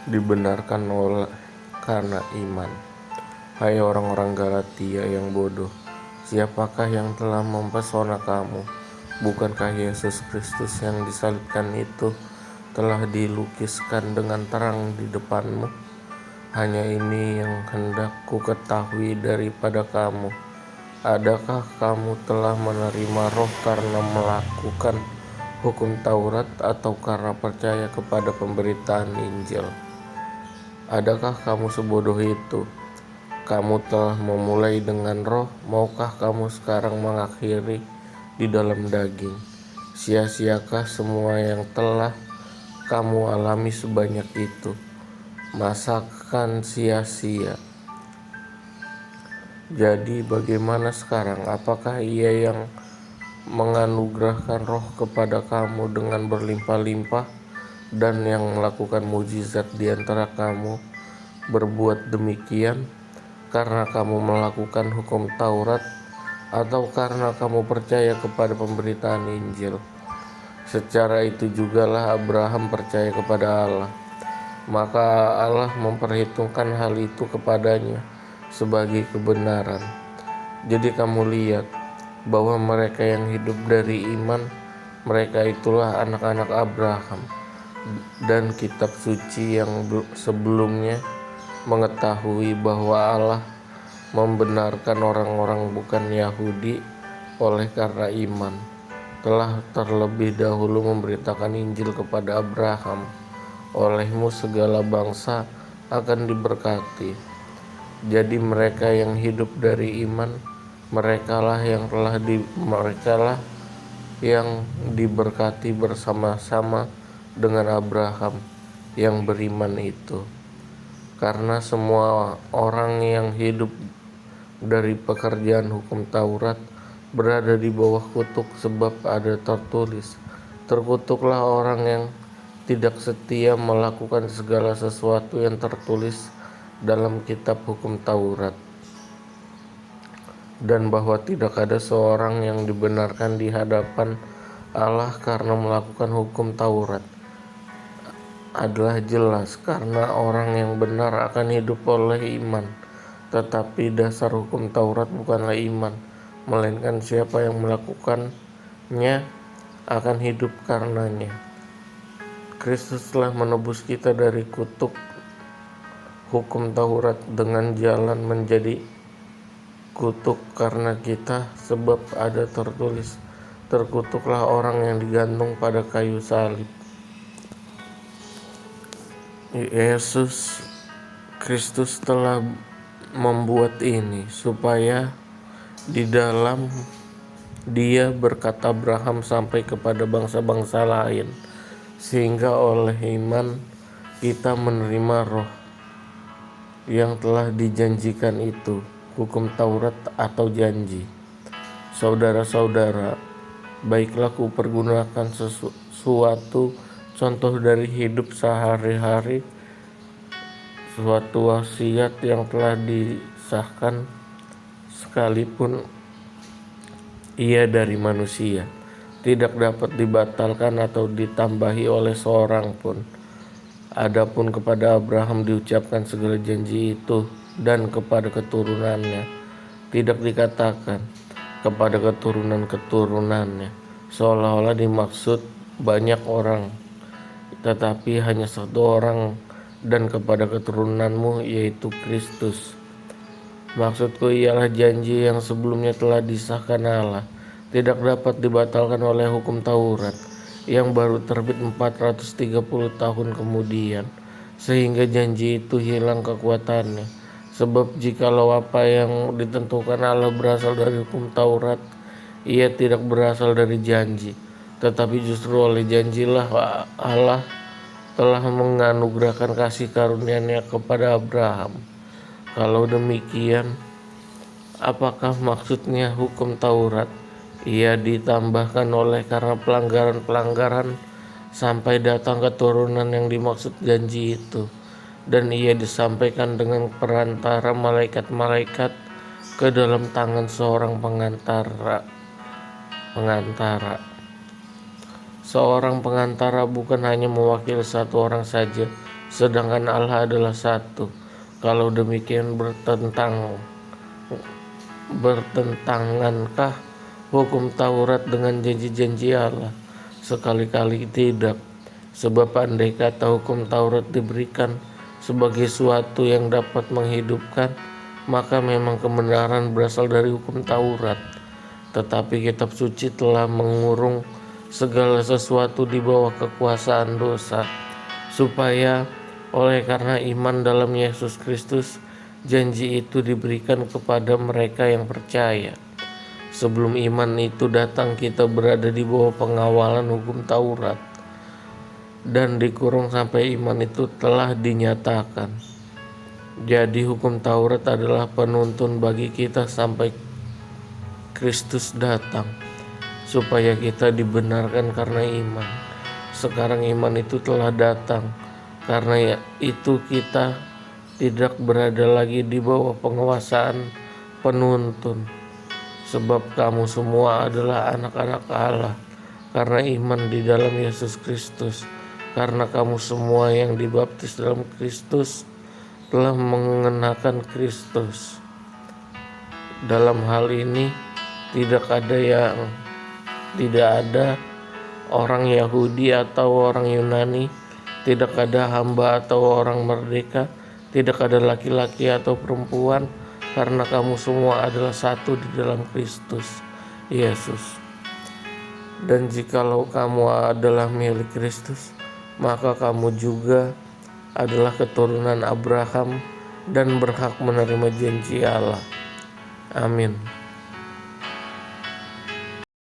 dibenarkan oleh karena iman. Hai orang-orang Galatia yang bodoh, siapakah yang telah mempesona kamu? Bukankah Yesus Kristus yang disalibkan itu telah dilukiskan dengan terang di depanmu? Hanya ini yang hendak ku ketahui daripada kamu. Adakah kamu telah menerima Roh karena melakukan hukum Taurat atau karena percaya kepada pemberitaan Injil? Adakah kamu sebodoh itu? Kamu telah memulai dengan Roh, maukah kamu sekarang mengakhiri di dalam daging? Sia-siakah semua yang telah kamu alami sebanyak itu? Masakan sia-sia. Jadi bagaimana sekarang? Apakah Ia yang menganugerahkan Roh kepada kamu dengan berlimpah-limpah dan yang melakukan mujizat di antara kamu berbuat demikian karena kamu melakukan hukum Taurat atau karena kamu percaya kepada pemberitaan Injil? Secara itu jugalah Abraham percaya kepada Allah, maka Allah memperhitungkan hal itu kepadanya sebagai kebenaran. Jadi kamu lihat bahwa mereka yang hidup dari iman, mereka itulah anak-anak Abraham. Dan kitab suci yang sebelumnya mengetahui bahwa Allah membenarkan orang-orang bukan Yahudi oleh karena iman, telah terlebih dahulu memberitakan Injil kepada Abraham. Olehmu segala bangsa akan diberkati. Jadi mereka yang hidup dari iman, merekalah yang diberkati bersama-sama dengan Abraham yang beriman itu. Karena semua orang yang hidup dari pekerjaan hukum Taurat berada di bawah kutuk, sebab ada tertulis, terkutuklah orang yang tidak setia melakukan segala sesuatu yang tertulis dalam kitab hukum Taurat, dan bahwa tidak ada seorang yang dibenarkan di hadapan Allah karena melakukan hukum Taurat. Adalah jelas karena orang yang benar akan hidup oleh iman. Tetapi dasar hukum Taurat bukanlah iman, melainkan siapa yang melakukannya akan hidup karenanya. Kristus telah menebus kita dari kutuk hukum Taurat dengan jalan menjadi kutuk karena kita, sebab ada tertulis, terkutuklah orang yang digantung pada kayu salib. Yesus Kristus telah membuat ini supaya di dalam Dia berkat Abraham sampai kepada bangsa-bangsa lain, sehingga oleh iman kita menerima Roh yang telah dijanjikan itu, hukum Taurat atau janji. Saudara-saudara, baiklah kupergunakan sesuatu contoh dari hidup sehari-hari, suatu wasiat yang telah disahkan sekalipun ia dari manusia, tidak dapat dibatalkan atau ditambahi oleh seorang pun. Adapun kepada Abraham diucapkan segala janji itu, dan kepada keturunannya, tidak dikatakan kepada keturunan-keturunannya, seolah-olah dimaksud banyak orang, tetapi hanya satu orang, dan kepada keturunanmu, yaitu Kristus. Maksudku ialah janji yang sebelumnya telah disahkan Allah, tidak dapat dibatalkan oleh hukum Taurat yang baru terbit 430 tahun kemudian, sehingga janji itu hilang kekuatannya. Sebab jikalau apa yang ditentukan Allah berasal dari hukum Taurat, ia tidak berasal dari janji, tetapi justru oleh janjilah Allah telah menganugerahkan kasih karunia-Nya kepada Abraham. Kalau demikian, apakah maksudnya hukum Taurat? Ia ditambahkan oleh karena pelanggaran-pelanggaran sampai datang keturunan yang dimaksud janji itu, dan ia disampaikan dengan perantara malaikat-malaikat ke dalam tangan seorang pengantara. Seorang pengantara bukan hanya mewakili satu orang saja, sedangkan Allah adalah satu. Kalau demikian bertentangankah hukum Taurat dengan janji-janji Allah? Sekali-kali tidak. Sebab andai kata hukum Taurat diberikan sebagai suatu yang dapat menghidupkan, maka memang kebenaran berasal dari hukum Taurat. Tetapi kitab suci telah mengurung segala sesuatu di bawah kekuasaan dosa, supaya oleh karena iman dalam Yesus Kristus, janji itu diberikan kepada mereka yang percaya. Sebelum iman itu datang, kita berada di bawah pengawalan hukum Taurat, dan dikurung sampai iman itu telah dinyatakan. Jadi hukum Taurat adalah penuntun bagi kita sampai Kristus datang, supaya kita dibenarkan karena iman. Sekarang iman itu telah datang, karena itu kita tidak berada lagi di bawah penguasaan penuntun. Sebab kamu semua adalah anak-anak Allah karena iman di dalam Yesus Kristus. Karena kamu semua yang dibaptis dalam Kristus telah mengenakan Kristus. Dalam hal ini tidak ada orang Yahudi atau orang Yunani, tidak ada hamba atau orang merdeka, tidak ada laki-laki atau perempuan, karena kamu semua adalah satu di dalam Kristus Yesus. Dan jikalau kamu adalah milik Kristus, maka kamu juga adalah keturunan Abraham dan berhak menerima janji Allah. Amin.